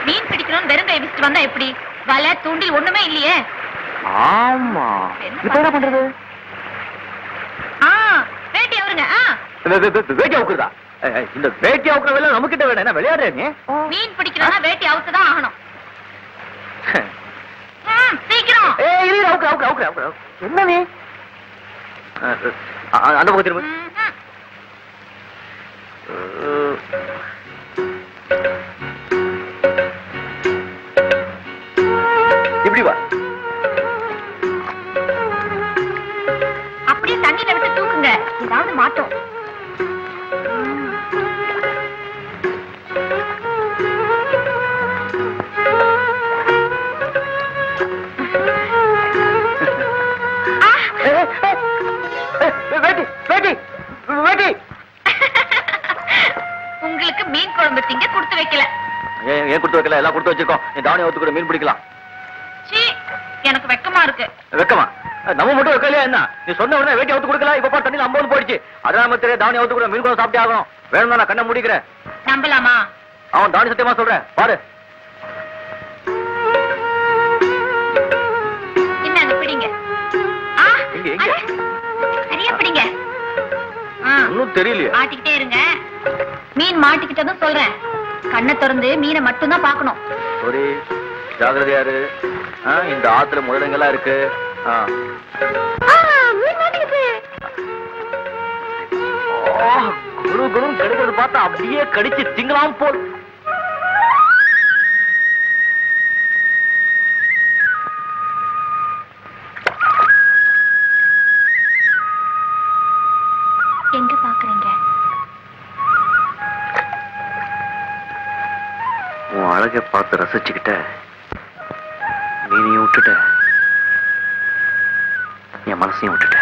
மீன் பிடிக்கணும்னு வெறும் கை விசிட்டு வந்தா எப்படி? வலை தூண்டில் ஒண்ணுமே இல்லையே. ஆமா, இப்ப என்ன பண்றது? வேட்டி அவருங்க. வேட்டி அவுக்குறதா? இந்த வேட்டி அவுக்குற வேலை நம்ம கிட்ட வேணும். என்ன விளையாடுற நீ? மீன் பிடிக்கணும்னா வேட்டி அவுத்துதான் ஆகணும். சீக்கிரம். என்ன நீ அந்த பக்கம் திரும்ப. இப்படி வா. அப்படியே தண்ணியில விட்டு தூக்குங்க, ஏதாவது மாட்டோம். உங்களுக்கு மீன் குழம்பு திங்க கொடுத்து வைக்கல. ஏன் கொடுத்து வைக்கல? எல்லாம் கொடுத்து வச்சிருக்கோம். நீ தாவணி ஒத்து கூட மீன் பிடிக்கலாம். எனக்கு வெக்கமா இருக்கு. வெக்கமா? நம்ம மட்டும் வைக்கலையா என்ன? நீ சொன்ன உடனே வேட்டி அவுத்து கொடுக்கலாம். இப்ப தண்ணி 50 போயிடுச்சு. அதனால தெரிய தாவணி ஒத்து கூட மீன் குழம்பு சாப்பிட்டே ஆகணும். வேணும்னா நான் கண்ணை முடிக்கிறேன். நம்பலாமா? அவன் தாவணி சத்தியமா சொல்றேன், பாரு. என்ன பிடிங்க. சரியா பிடிங்க. ஒன்னும் தெரியலையே. மாட்டிக்கிட்டே இருங்க. மீன் மாட்டிக்கிட்டதும் சொல்றேன். கண்ணை திறந்து மீனை மட்டும் தான் பாக்கணும். ஒரு ஜாகிரதையா இரு. இந்த ஆத்துல முதலங்கள்லாம் இருக்கு. குழு குழு கடிக்கிறது பார்த்தா அப்படியே கடிச்சு திங்கலாம் போல். எங்க பாக்குறீங்க? உன் அழகை பார்த்து ரசிச்சுக்கிட்ட மீனையும் விட்டுட்ட, என் மனசையும் விட்டுட்ட.